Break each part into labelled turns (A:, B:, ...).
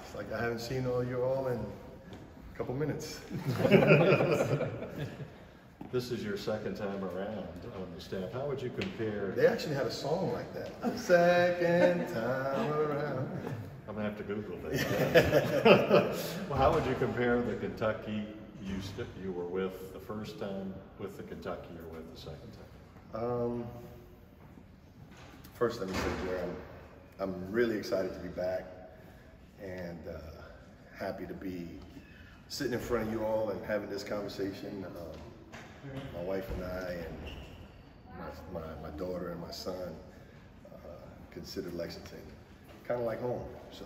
A: It's like I haven't seen you all in a couple minutes.
B: This is your second time around on the staff. How would you compare?
A: They actually had a song like that. Second time around.
B: I'm gonna have to Google that. Well, how would you compare the Kentucky you were with the first time with the Kentucky you're with the second time?
A: First, let me say, Jared, I'm really excited to be back and happy to be sitting in front of you all and having this conversation. My wife and I and my daughter and my son consider Lexington kind of like home. So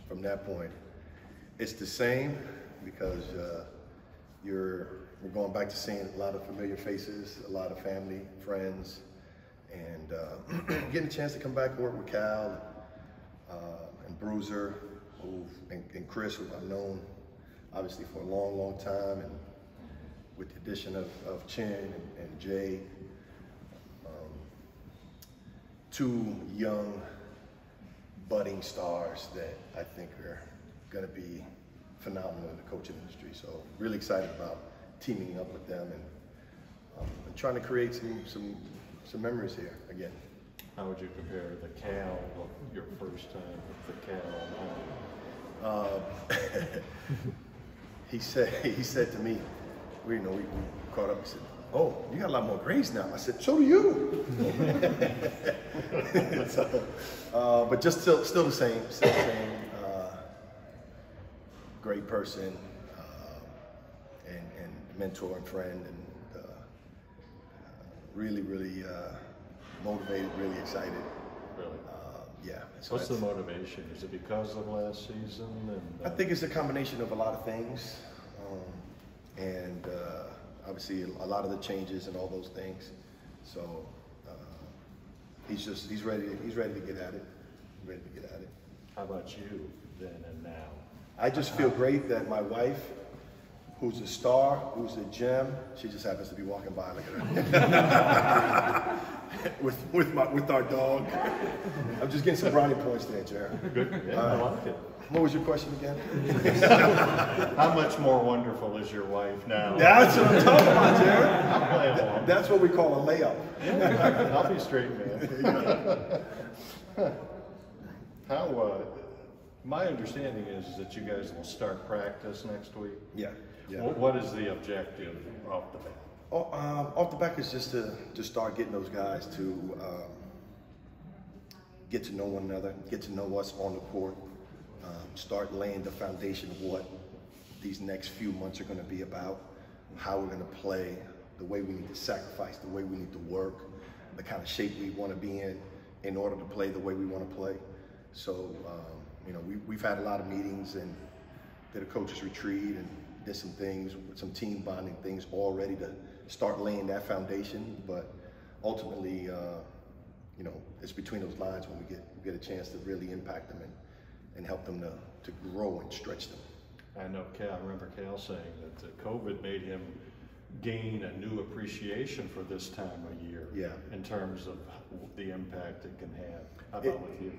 A: from that point, it's the same because we're going back to seeing a lot of familiar faces, a lot of family, friends, and getting a chance to come back and work with Cal and Bruiser and Chris, who I've known obviously for a long, long time, and with the addition of Chin and Jay, two young budding stars that I think are going to be phenomenal in the coaching industry. So really excited about teaming up with them and trying to create some memories here again.
B: How would you compare the Cal of your first time with the Cal now?
A: He said to me, we caught up. He said, "Oh, you got a lot more grades now." I said, "So do you." So, but just still the same. Great person, and mentor and friend, and really motivated, really excited.
B: Really?
A: Yeah. So
B: what's the motivation? Is it because of last season?
A: I think it's a combination of a lot of things. And obviously a lot of the changes and all those things. So he's ready to get at it. Ready to get at it.
B: How about you then and now?
A: I just feel great that my wife, who's a star, who's a gem, she just happens to be walking by. Look at her. with our dog. I'm just getting some brownie points there, Jared.
B: Good. Yeah, I like it.
A: What was your question again?
B: How much more wonderful is your wife now?
A: That's what I'm talking about, Jared.
B: I'm playing along.
A: That's what we call a layup.
B: Yeah, I'll be straight, man. My understanding is that you guys will start practice next week.
A: Yeah.
B: What is the objective off the bat?
A: Off the back is just to start getting those guys to get to know one another, get to know us on the court, start laying the foundation of what these next few months are going to be about, how we're going to play, the way we need to sacrifice, the way we need to work, the kind of shape we want to be in order to play the way we want to play. So, we've had a lot of meetings and did a coaches retreat and did some things, some team bonding things already to start laying that foundation. But ultimately, it's between those lines when we get a chance to really impact them and help them to grow and stretch them.
B: I remember Cal saying that COVID made him gain a new appreciation for this time of year.
A: Yeah. In
B: terms of the impact it can have. How about with you?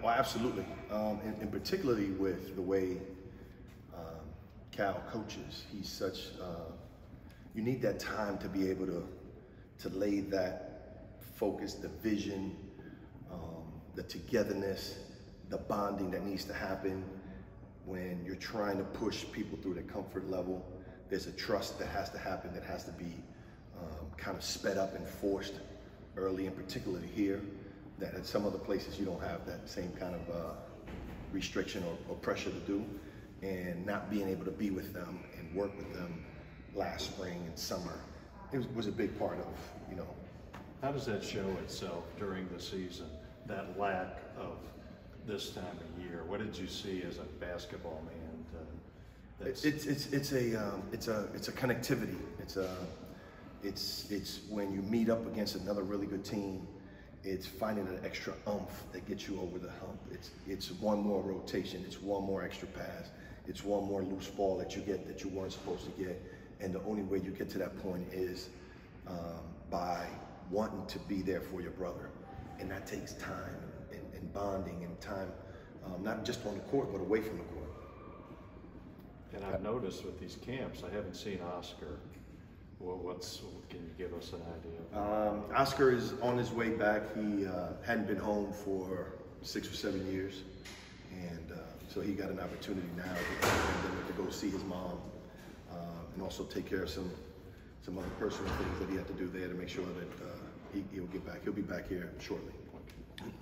A: Well, absolutely. And particularly with the way Cal coaches, he's such. You need that time to be able to lay that focus, the vision, the togetherness, the bonding that needs to happen when you're trying to push people through their comfort level. There's a trust that has to happen, that has to be kind of sped up and forced early, and particularly here, that at some other places you don't have that same kind of restriction or pressure to do. And not being able to be with them and work with them last spring and summer, it was a big part of,
B: How does that show itself during the season, that lack of this time of year? What did you see as a basketball man?
A: It's a connectivity. It's when you meet up against another really good team, it's finding an extra oomph that gets you over the hump. It's one more rotation. It's one more extra pass. It's one more loose ball that you get that you weren't supposed to get. And the only way you get to that point is by wanting to be there for your brother. And that takes time and bonding and time, not just on the court, but away from the court.
B: And I've noticed with these camps, I haven't seen Oscar. Well, can you give us an idea?
A: Oscar is on his way back. He hadn't been home for 6 or 7 years. And so he got an opportunity now to go see his mom and also take care of some other personal things that he had to do there to make sure that he'll get back. He'll be back here shortly.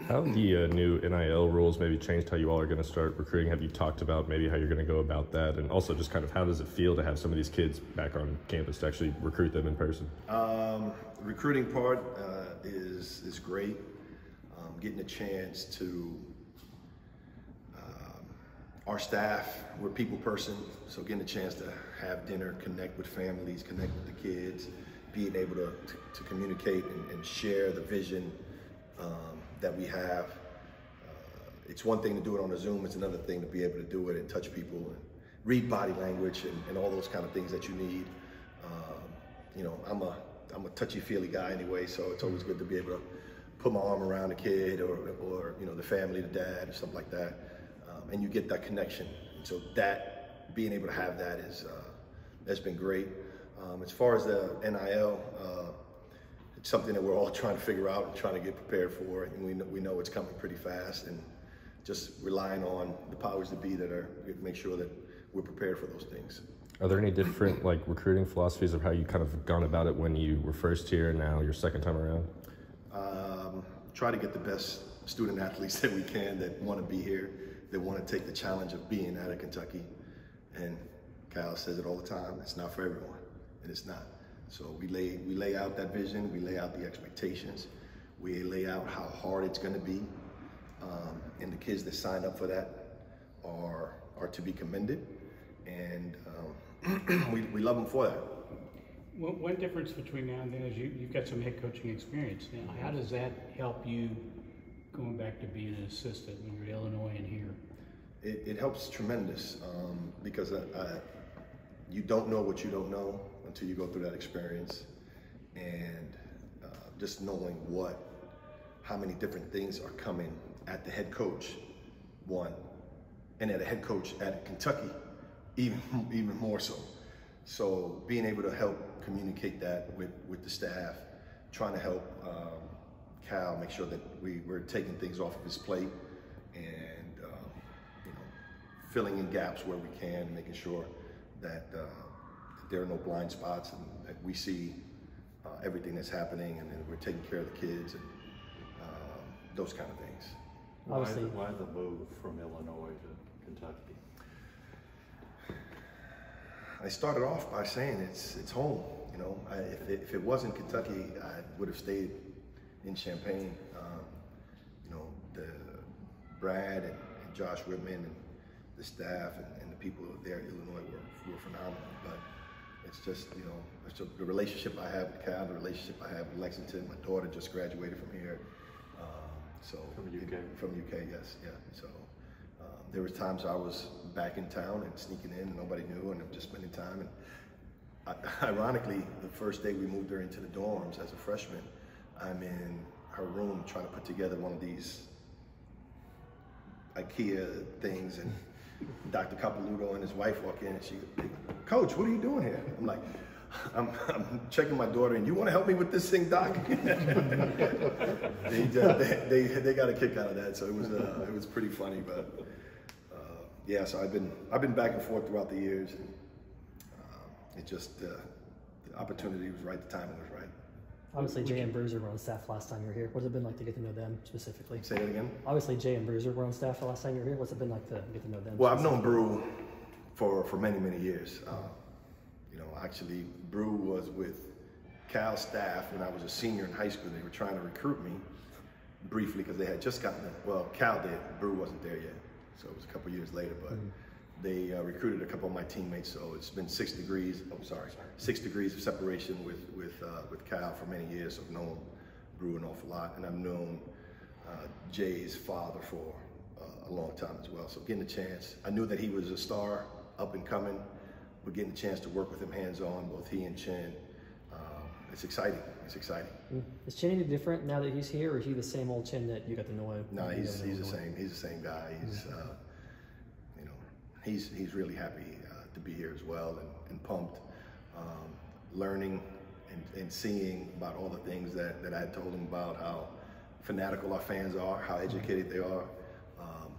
C: How have the new NIL rules maybe changed how you all are going to start recruiting? Have you talked about maybe how you're going to go about that? And also just kind of how does it feel to have some of these kids back on campus to actually recruit them in person?
A: Recruiting part is great. Getting a chance to, our staff, we're people person, so getting a chance to have dinner, connect with families, connect with the kids, being able to communicate and share the vision that we have. It's one thing to do it on a Zoom, it's another thing to be able to do it and touch people and read body language and all those kind of things that you need. You know, I'm a touchy-feely guy anyway, so it's always good to be able to put my arm around a kid or you know, the family, the dad, or something like that, and you get that connection. And so that, being able to have that has been great. As far as the NIL, it's something that we're all trying to figure out and trying to get prepared for, and we know it's coming pretty fast, and just relying on the powers that be that are make sure that we're prepared for those things.
C: Are there any different like recruiting philosophies of how you kind of gone about it when you were first here and now your second time around?
A: Try to get the best student athletes that we can that want to be here, that want to take the challenge of being out of Kentucky. And Kyle says it all the time, it's not for everyone, and it's not. So we lay out that vision, we lay out the expectations, we lay out how hard it's going to be, and the kids that sign up for that are to be commended, and we love them for that.
D: One difference between now and then is you've got some head coaching experience now. How does that help you going back to being an assistant when you're at Illinois and here?
A: It helps tremendous because you don't know what you don't know until you go through that experience, and just knowing how many different things are coming at the head coach, one, and at a head coach at Kentucky, even more so. So being able to help communicate that with the staff, trying to help Cal make sure that we're taking things off of his plate and you know, filling in gaps where we can, making sure that there are no blind spots and that we see everything that's happening, and then we're taking care of the kids and those kind of things.
B: Why the move from Illinois to Kentucky?
A: I started off by saying it's home. You know, if it wasn't Kentucky, I would have stayed in Champaign. You know, Brad and Josh Whitman and the staff and the people there at Illinois were phenomenal. But it's just, you know, it's the relationship I have with Cal, the relationship I have with Lexington. My daughter just graduated from here. So
B: from UK?
A: From UK, yes, yeah. So there was times I was back in town and sneaking in and nobody knew, and I'm just spending time. And ironically, the first day we moved her into the dorms as a freshman, I'm in her room trying to put together one of these IKEA things, and Dr. Capilouto and his wife walk in and she goes, "Coach, what are you doing here?" I'm like, I'm checking my daughter, and you want to help me with this thing, Doc? they got a kick out of that, so it was pretty funny. But yeah, so I've been back and forth throughout the years, and it just the opportunity was right, the timing was right.
E: Obviously, Jay and Bruiser were on staff last time you were here. What's it been like to get to know them specifically?
A: Say that again?
E: Obviously, Jay and Bruiser were on staff the last time you were here. What's it been like to get to know them?
A: Well, I've known Brew for many years. You know, actually, Brew was with Cal's staff when I was a senior in high school. They were trying to recruit me briefly because they had just gotten well, Cal did. Brew wasn't there yet, so it was a couple years later. But they recruited a couple of my teammates, so it's been 6 degrees. I'm sorry, 6 degrees of separation with Cal for many years. So I've known Brew an awful lot, and I've known Jay's father for a long time as well. So getting a chance, I knew that he was a star, up and coming, but getting a chance to work with him hands-on, both he and Chin, it's exciting. It's exciting.
E: Is Chin any different now that he's here, or is he the same old Chin that you got to know?
A: No, he's the same. He's the same guy. He's you know, he's really happy to be here as well, and pumped, learning and seeing about all the things that I had told him about, how fanatical our fans are, how educated they are,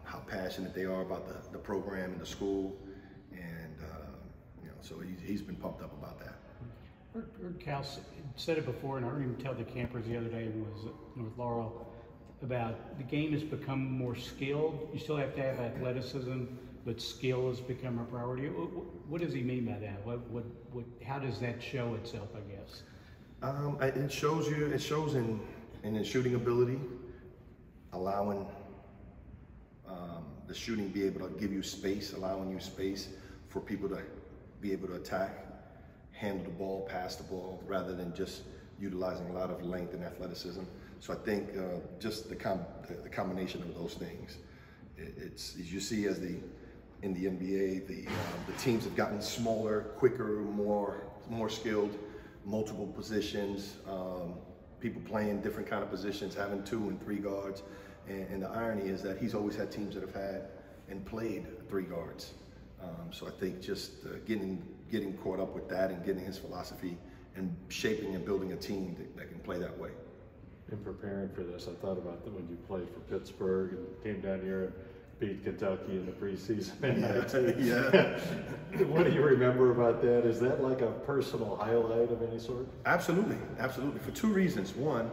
A: how passionate they are about the program and the school, and you know, so he's been pumped up about that.
D: Heard Cal said it before, and I heard him tell the campers the other day was with Laurel about the game has become more skilled. You still have to have athleticism, but skill has become a priority. What does he mean by that? How does that show itself, I guess?
A: It shows in his shooting ability, allowing the shooting be able to give you space, allowing you space for people to be able to attack, handle the ball, pass the ball, rather than just utilizing a lot of length and athleticism. So I think just the combination of those things, it's as you see as in the NBA, the teams have gotten smaller, quicker, more skilled, multiple positions, people playing different kind of positions, having 2 and 3 guards. And the irony is that he's always had teams that have had and played 3 guards. So I think just getting caught up with that and getting his philosophy and shaping and building a team that can play that way.
B: In preparing for this, I thought about that when you played for Pittsburgh and came down here and beat Kentucky in the preseason.
A: Yeah.
B: What do you remember about that? Is that like a personal highlight of any sort?
A: Absolutely, absolutely. For 2 reasons. One,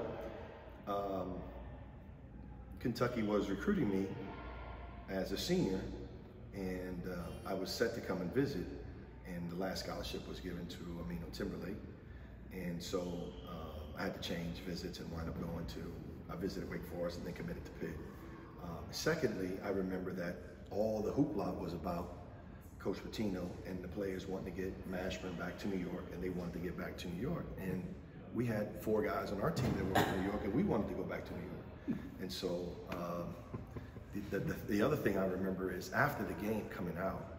A: Kentucky was recruiting me as a senior, and I was set to come and visit, and the last scholarship was given to Amino Timberlake, and so I had to change visits and wind up going to, I visited Wake Forest and then committed to Pitt. Secondly, I remember that all the hoopla was about Coach Pitino and the players wanting to get Mashburn back to New York, and they wanted to get back to New York. And we had 4 guys on our team that were from New York, and we wanted to go back to New York. And so the other thing I remember is after the game coming out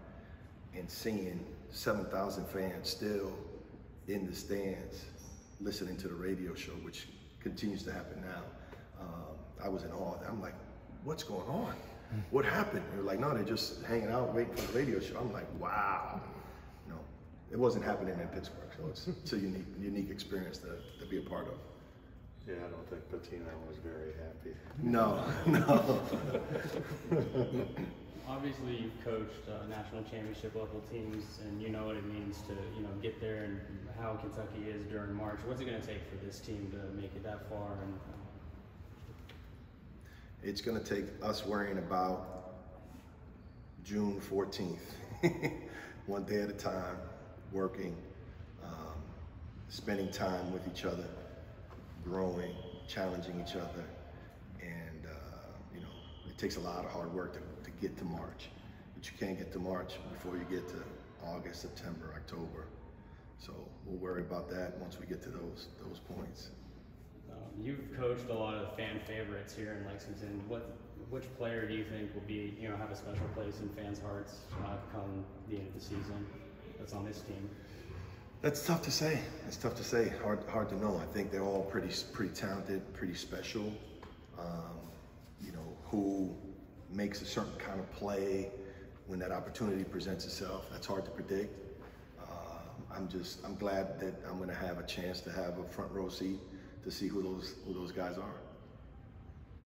A: and seeing 7,000 fans still in the stands listening to the radio show, which continues to happen now, I was in awe. I'm like, what's going on? What happened? They were like, no, they're just hanging out waiting for the radio show. I'm like, wow. No, it wasn't happening in Pittsburgh, so it's a unique experience to be a part of.
B: Yeah, I don't think Pitino was very happy.
A: No.
F: Obviously, you've coached national championship level teams, and you know what it means to get there and how Kentucky is during March. What's it going to take for this team to make it that far? And
A: it's going to take us worrying about June 14th, one day at a time, working, spending time with each other, growing, challenging each other, and it takes a lot of hard work to get to March, but you can't get to March before you get to August, September, October. So we'll worry about that once we get to those points.
F: You've coached a lot of fan favorites here in Lexington. Which player do you think will be have a special place in fans' hearts come the end of the season that's on this team?
A: That's tough to say. It's tough to say. Hard to know. I think they're all pretty talented, pretty special. Who makes a certain kind of play when that opportunity presents itself. That's hard to predict. I'm glad that I'm going to have a chance to have a front row seat to see who those guys are.